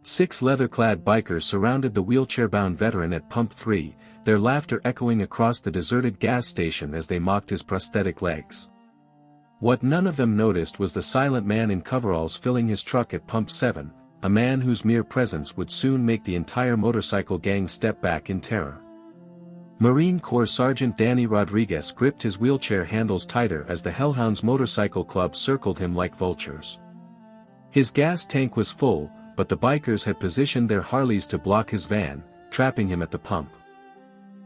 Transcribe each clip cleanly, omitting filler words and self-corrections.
6 leather-clad bikers surrounded the wheelchair-bound veteran at Pump 3, their laughter echoing across the deserted gas station as they mocked his prosthetic legs. What none of them noticed was the silent man in coveralls filling his truck at Pump 7, a man whose mere presence would soon make the entire motorcycle gang step back in terror. Marine Corps Sergeant Danny Rodriguez gripped his wheelchair handles tighter as the Hellhounds Motorcycle Club circled him like vultures. His gas tank was full, but the bikers had positioned their Harleys to block his van, trapping him at the pump.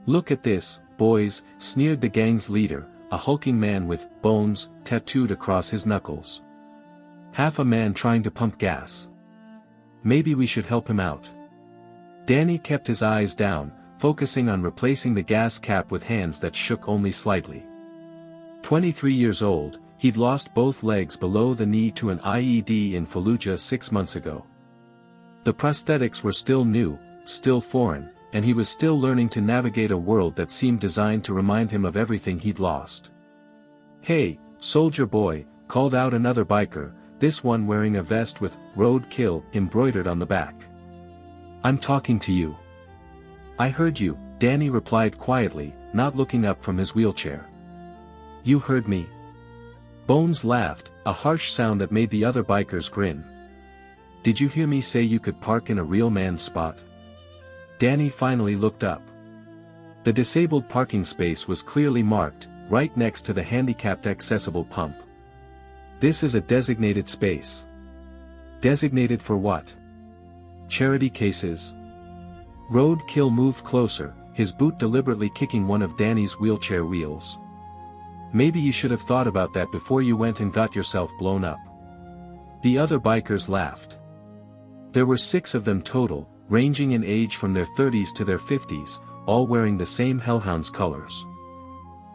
"Look at this, boys," sneered the gang's leader, a hulking man with "Bones" tattooed across his knuckles. "Half a man trying to pump gas. Maybe we should help him out." Danny kept his eyes down, focusing on replacing the gas cap with hands that shook only slightly. 23 years old, he'd lost both legs below the knee to an IED in Fallujah 6 months ago. The prosthetics were still new, still foreign, and he was still learning to navigate a world that seemed designed to remind him of everything he'd lost. "Hey, soldier boy," called out another biker, this one wearing a vest with "Road Kill" embroidered on the back. "I'm talking to you." "I heard you," Danny replied quietly, not looking up from his wheelchair. "You heard me." Bones laughed, a harsh sound that made the other bikers grin. "Did you hear me say you could park in a real man's spot?" Danny finally looked up. The disabled parking space was clearly marked, right next to the handicapped accessible pump. "This is a designated space." "Designated for what?" "Charity cases." Road Kill moved closer, his boot deliberately kicking one of Danny's wheelchair wheels. "Maybe you should have thought about that before you went and got yourself blown up." The other bikers laughed. There were 6 of them total, ranging in age from their 30s to their 50s, all wearing the same Hellhounds colors.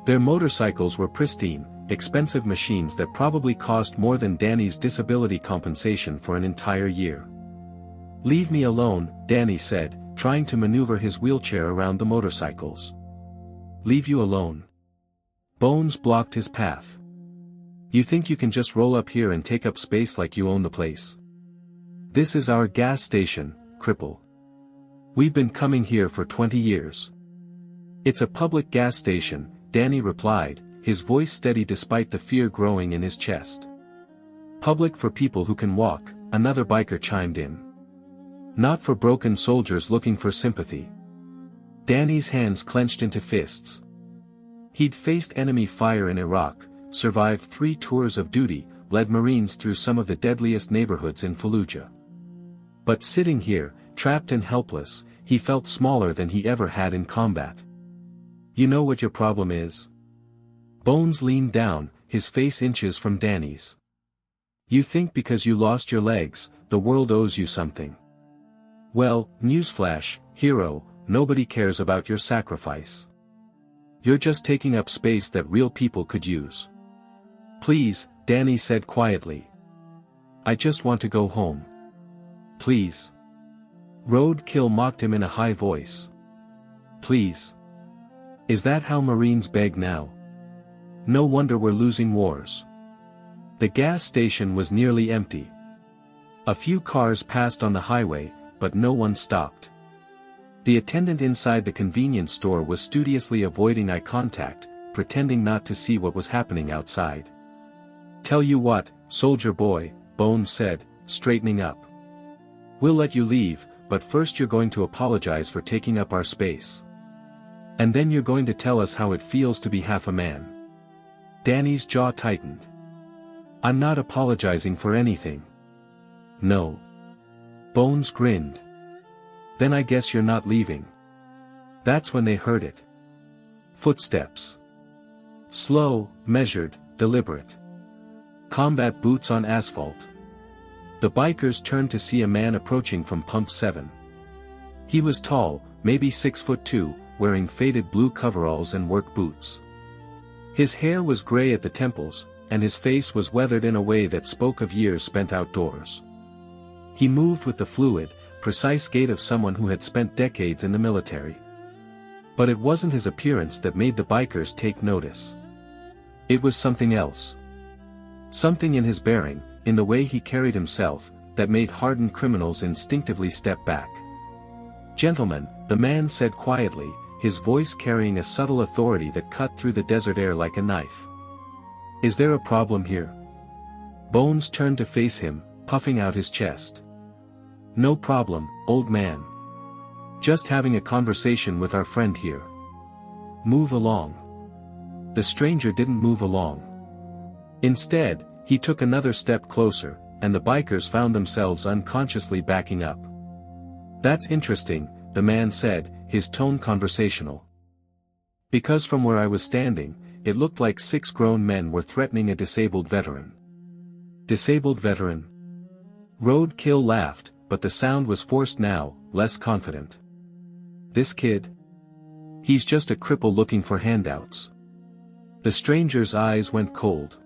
Their motorcycles were pristine, expensive machines that probably cost more than Danny's disability compensation for an entire year. "Leave me alone," Danny said, trying to maneuver his wheelchair around the motorcycles. "Leave you alone?" Bones blocked his path. "You think you can just roll up here and take up space like you own the place? This is our gas station, cripple. We've been coming here for 20 years. "It's a public gas station," Danny replied, his voice steady despite the fear growing in his chest. "Public for people who can walk," another biker chimed in. "Not for broken soldiers looking for sympathy." Danny's hands clenched into fists. He'd faced enemy fire in Iraq, survived 3 tours of duty, led Marines through some of the deadliest neighborhoods in Fallujah. But sitting here, trapped and helpless, he felt smaller than he ever had in combat. "You know what your problem is?" Bones leaned down, his face inches from Danny's. "You think because you lost your legs, the world owes you something. Well, newsflash, hero, nobody cares about your sacrifice. You're just taking up space that real people could use." "Please," Danny said quietly. "I just want to go home. Please." Road Kill mocked him in a high voice. "Please. Is that how Marines beg now? No wonder we're losing wars." The gas station was nearly empty. A few cars passed on the highway, but no one stopped. The attendant inside the convenience store was studiously avoiding eye contact, pretending not to see what was happening outside. "Tell you what, soldier boy," Bones said, straightening up. "We'll let you leave, but first you're going to apologize for taking up our space. And then you're going to tell us how it feels to be half a man." Danny's jaw tightened. "I'm not apologizing for anything." "No." Bones grinned. "Then I guess you're not leaving." That's when they heard it. Footsteps. Slow, measured, deliberate. Combat boots on asphalt. The bikers turned to see a man approaching from Pump 7. He was tall, maybe 6'2", wearing faded blue coveralls and work boots. His hair was gray at the temples, and his face was weathered in a way that spoke of years spent outdoors. He moved with the fluid, precise gait of someone who had spent decades in the military. But it wasn't his appearance that made the bikers take notice. It was something else. Something in his bearing, in the way he carried himself, that made hardened criminals instinctively step back. "Gentlemen," the man said quietly, his voice carrying a subtle authority that cut through the desert air like a knife. "Is there a problem here?" Bones turned to face him, puffing out his chest. "No problem, old man. Just having a conversation with our friend here. Move along." The stranger didn't move along. Instead, he took another step closer, and the bikers found themselves unconsciously backing up. "That's interesting," the man said, his tone conversational. "Because from where I was standing, it looked like 6 grown men were threatening a disabled veteran." "Disabled veteran?" Roadkill laughed, but the sound was forced now, less confident. "This kid? He's just a cripple looking for handouts." The stranger's eyes went cold.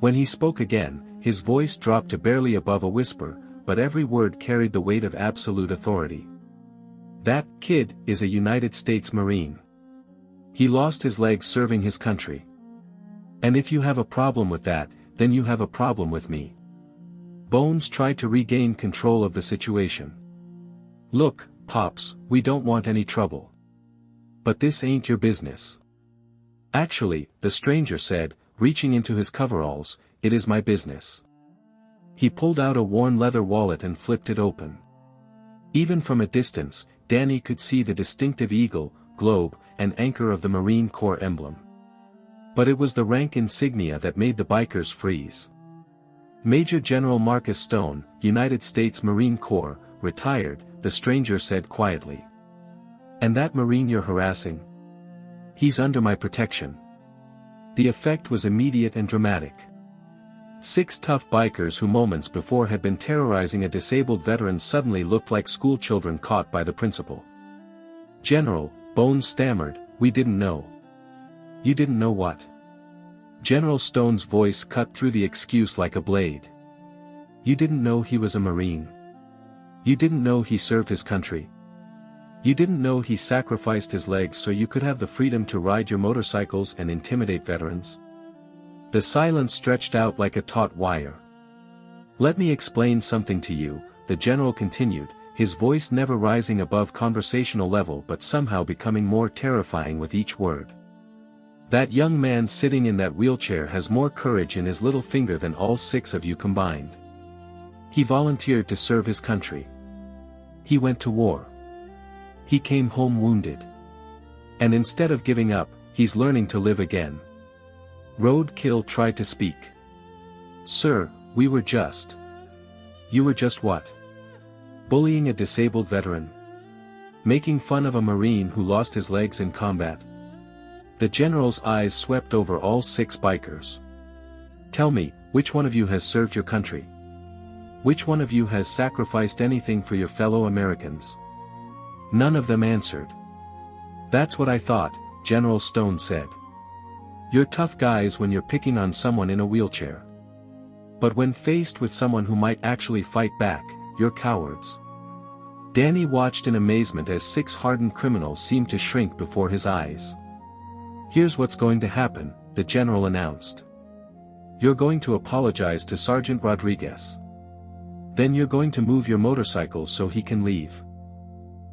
When he spoke again, his voice dropped to barely above a whisper, but every word carried the weight of absolute authority. "That kid is a United States Marine. He lost his legs serving his country. And if you have a problem with that, then you have a problem with me." Bones tried to regain control of the situation. "Look, Pops, we don't want any trouble. But this ain't your business." "Actually," the stranger said, reaching into his coveralls, "it is my business." He pulled out a worn leather wallet and flipped it open. Even from a distance, Danny could see the distinctive eagle, globe, and anchor of the Marine Corps emblem. But it was the rank insignia that made the bikers freeze. "Major General Marcus Stone, United States Marine Corps, retired," the stranger said quietly. "And that Marine you're harassing? He's under my protection." The effect was immediate and dramatic. 6 tough bikers who moments before had been terrorizing a disabled veteran suddenly looked like schoolchildren caught by the principal. "General," Bones stammered, "we didn't know." "You didn't know what?" General Stone's voice cut through the excuse like a blade. "You didn't know he was a Marine? You didn't know he served his country? You didn't know he sacrificed his legs so you could have the freedom to ride your motorcycles and intimidate veterans?" The silence stretched out like a taut wire. "Let me explain something to you," the general continued, his voice never rising above conversational level but somehow becoming more terrifying with each word. "That young man sitting in that wheelchair has more courage in his little finger than all 6 of you combined. He volunteered to serve his country. He went to war. He came home wounded. And instead of giving up, he's learning to live again." Roadkill tried to speak. "Sir, we were just..." "You were just what?" "Bullying a disabled veteran. Making fun of a Marine who lost his legs in combat." The general's eyes swept over all 6 bikers. "Tell me, which one of you has served your country? Which one of you has sacrificed anything for your fellow Americans?" None of them answered. "That's what I thought," General Stone said. "You're tough guys when you're picking on someone in a wheelchair. But when faced with someone who might actually fight back, you're cowards." Danny watched in amazement as 6 hardened criminals seemed to shrink before his eyes. "Here's what's going to happen," the general announced. "You're going to apologize to Sergeant Rodriguez. Then you're going to move your motorcycle so he can leave.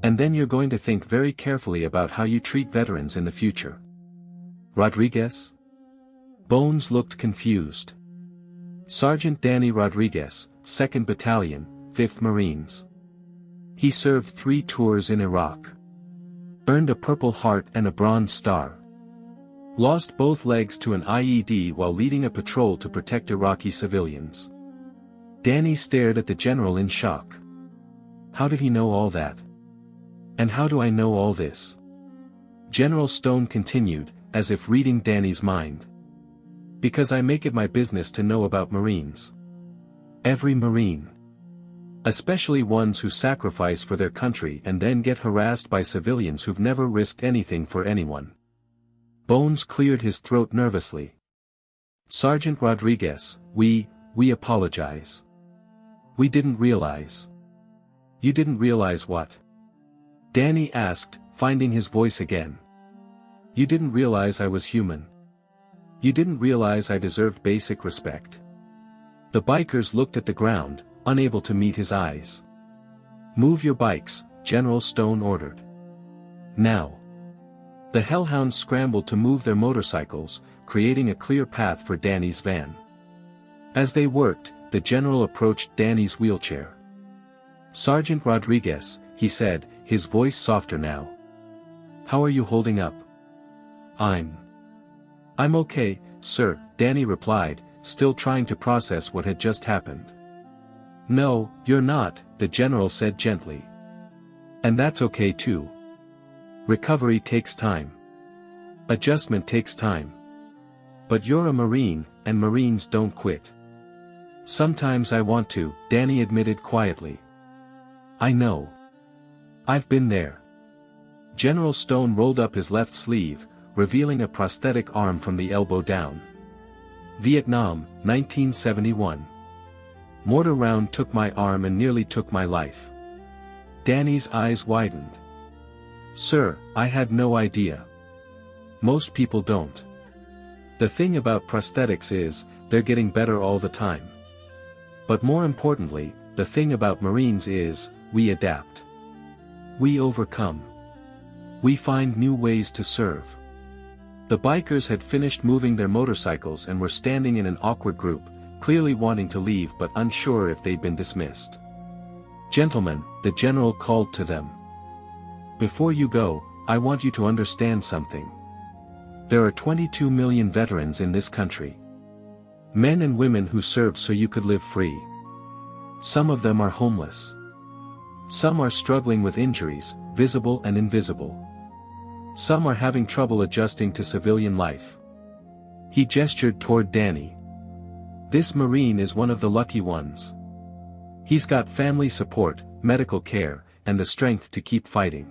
And then you're going to think very carefully about how you treat veterans in the future." "Rodriguez?" Bones looked confused. "Sergeant Danny Rodriguez, 2nd Battalion, 5th Marines. He served 3 tours in Iraq. Earned a Purple Heart and a Bronze Star. Lost both legs to an IED while leading a patrol to protect Iraqi civilians." Danny stared at the general in shock. "How did he know all that? And how do I know all this?" General Stone continued, as if reading Danny's mind. "Because I make it my business to know about Marines. Every Marine. Especially ones who sacrifice for their country and then get harassed by civilians who've never risked anything for anyone." Bones cleared his throat nervously. "Sergeant Rodriguez, we apologize. We didn't realize." "You didn't realize what?" Danny asked, finding his voice again. "You didn't realize I was human. You didn't realize I deserved basic respect." The bikers looked at the ground, unable to meet his eyes. "Move your bikes," General Stone ordered. "Now." The hellhounds scrambled to move their motorcycles, creating a clear path for Danny's van. As they worked, the general approached Danny's wheelchair. "Sergeant Rodriguez," he said, his voice softer now. "How are you holding up?" I'm okay, sir," Danny replied, still trying to process what had just happened. "No, you're not," the general said gently. "And that's okay too. Recovery takes time. Adjustment takes time. But you're a Marine, and Marines don't quit." "Sometimes I want to," Danny admitted quietly. "I know. I've been there." General Stone rolled up his left sleeve, revealing a prosthetic arm from the elbow down. "Vietnam, 1971. Mortar round took my arm and nearly took my life." Danny's eyes widened. "Sir, I had no idea. Most people don't. The thing about prosthetics is, they're getting better all the time. But more importantly, the thing about Marines is, we adapt. We overcome. We find new ways to serve." The bikers had finished moving their motorcycles and were standing in an awkward group, clearly wanting to leave but unsure if they'd been dismissed. "Gentlemen," the general called to them. "Before you go, I want you to understand something. There are 22 million veterans in this country. Men and women who served so you could live free. Some of them are homeless. Some are struggling with injuries, visible and invisible. Some are having trouble adjusting to civilian life." He gestured toward Danny. "This Marine is one of the lucky ones. He's got family support, medical care, and the strength to keep fighting.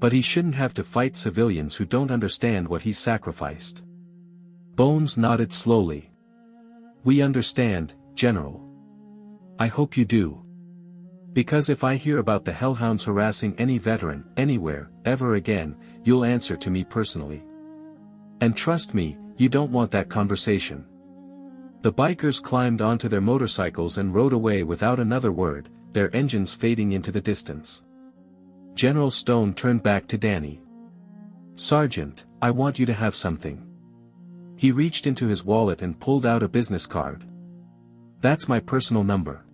But he shouldn't have to fight civilians who don't understand what he's sacrificed." Bones nodded slowly. "We understand, General. I hope you do. Because if I hear about the hellhounds harassing any veteran, anywhere, ever again, you'll answer to me personally. And trust me, you don't want that conversation." The bikers climbed onto their motorcycles and rode away without another word, their engines fading into the distance. General Stone turned back to Danny. "Sergeant, I want you to have something." He reached into his wallet and pulled out a business card. "That's my personal number.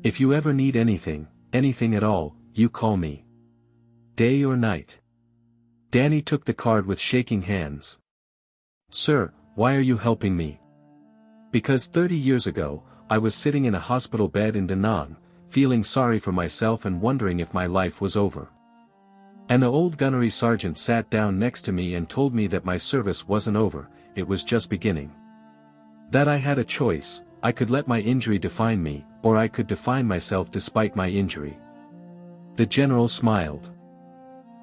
If you ever need anything, anything at all, you call me. Day or night." Danny took the card with shaking hands. "Sir, why are you helping me?" "Because 30 years ago, I was sitting in a hospital bed in Da Nang, feeling sorry for myself and wondering if my life was over. And the old gunnery sergeant sat down next to me and told me that my service wasn't over, it was just beginning. That I had a choice, I could let my injury define me, or I could define myself despite my injury." The general smiled.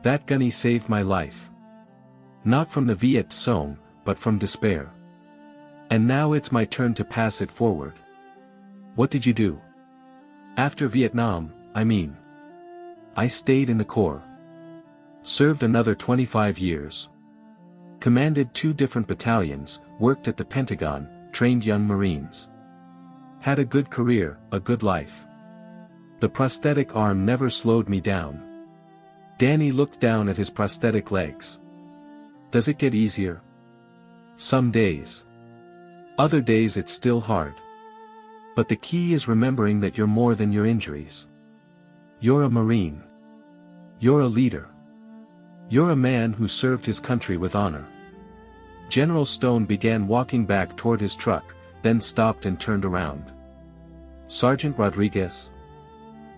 "That gunny saved my life. Not from the Viet Cong, but from despair. And now it's my turn to pass it forward." "What did you do?" "After Vietnam, I mean. I stayed in the Corps. Served another 25 years. Commanded 2 different battalions, worked at the Pentagon, trained young Marines. Had a good career, a good life. The prosthetic arm never slowed me down." Danny looked down at his prosthetic legs. "Does it get easier?" "Some days. Other days it's still hard. But the key is remembering that you're more than your injuries. You're a Marine. You're a leader. You're a man who served his country with honor." General Stone began walking back toward his truck, then stopped and turned around. "Sergeant Rodriguez?"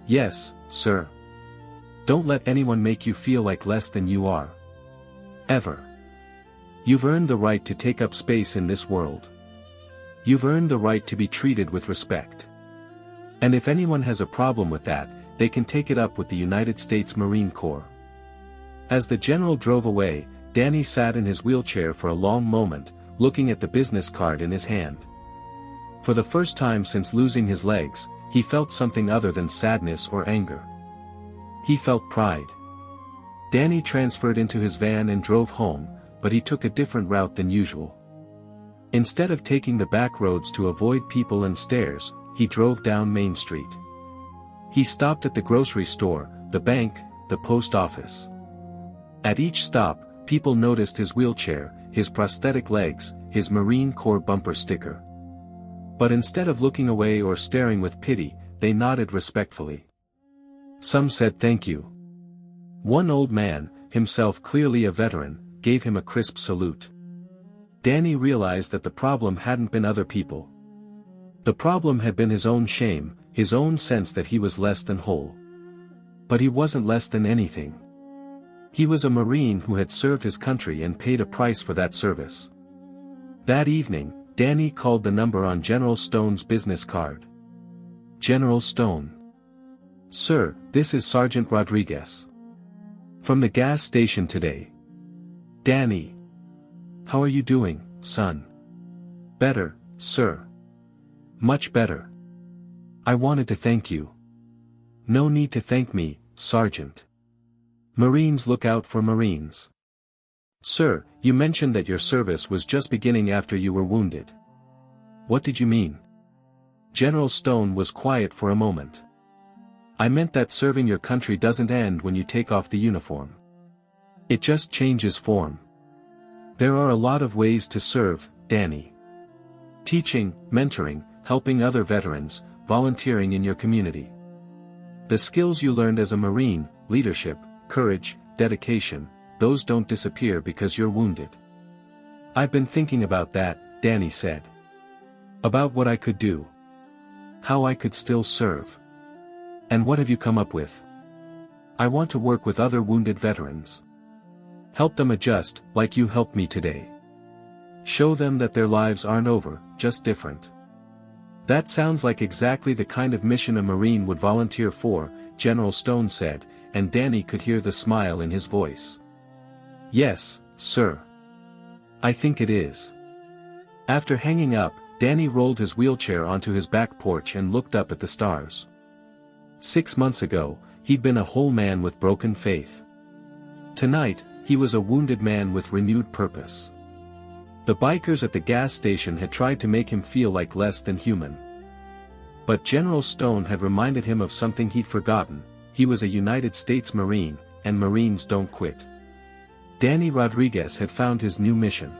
"Yes, sir." "Don't let anyone make you feel like less than you are. Ever. You've earned the right to take up space in this world. You've earned the right to be treated with respect. And if anyone has a problem with that, they can take it up with the United States Marine Corps." As the general drove away, Danny sat in his wheelchair for a long moment, looking at the business card in his hand. For the first time since losing his legs, he felt something other than sadness or anger. He felt pride. Danny transferred into his van and drove home, but he took a different route than usual. Instead of taking the back roads to avoid people and stairs, he drove down Main Street. He stopped at the grocery store, the bank, the post office. At each stop, people noticed his wheelchair, his prosthetic legs, his Marine Corps bumper sticker. But instead of looking away or staring with pity, they nodded respectfully. Some said thank you. One old man, himself clearly a veteran, gave him a crisp salute. Danny realized that the problem hadn't been other people. The problem had been his own shame, his own sense that he was less than whole. But he wasn't less than anything. He was a Marine who had served his country and paid a price for that service. That evening, Danny called the number on General Stone's business card. General Stone. Sir, this is Sergeant Rodriguez. From the gas station today. Danny. How are you doing, son? Better, sir. Much better. I wanted to thank you. No need to thank me, Sergeant. Marines look out for Marines. Sir, you mentioned that your service was just beginning after you were wounded. What did you mean? General Stone was quiet for a moment. I meant that serving your country doesn't end when you take off the uniform. It just changes form. There are a lot of ways to serve, Danny. Teaching, mentoring, helping other veterans, volunteering in your community. The skills you learned as a Marine, leadership, courage, dedication, those don't disappear because you're wounded. I've been thinking about that, Danny said. About what I could do. How I could still serve. And what have you come up with? I want to work with other wounded veterans. Help them adjust, like you helped me today. Show them that their lives aren't over, just different. That sounds like exactly the kind of mission a Marine would volunteer for, General Stone said, and Danny could hear the smile in his voice. Yes, sir. I think it is. After hanging up, Danny rolled his wheelchair onto his back porch and looked up at the stars. 6 months ago, he'd been a whole man with broken faith. Tonight, he was a wounded man with renewed purpose. The bikers at the gas station had tried to make him feel like less than human. But General Stone had reminded him of something he'd forgotten: he was a United States Marine, and Marines don't quit. Danny Rodriguez had found his new mission.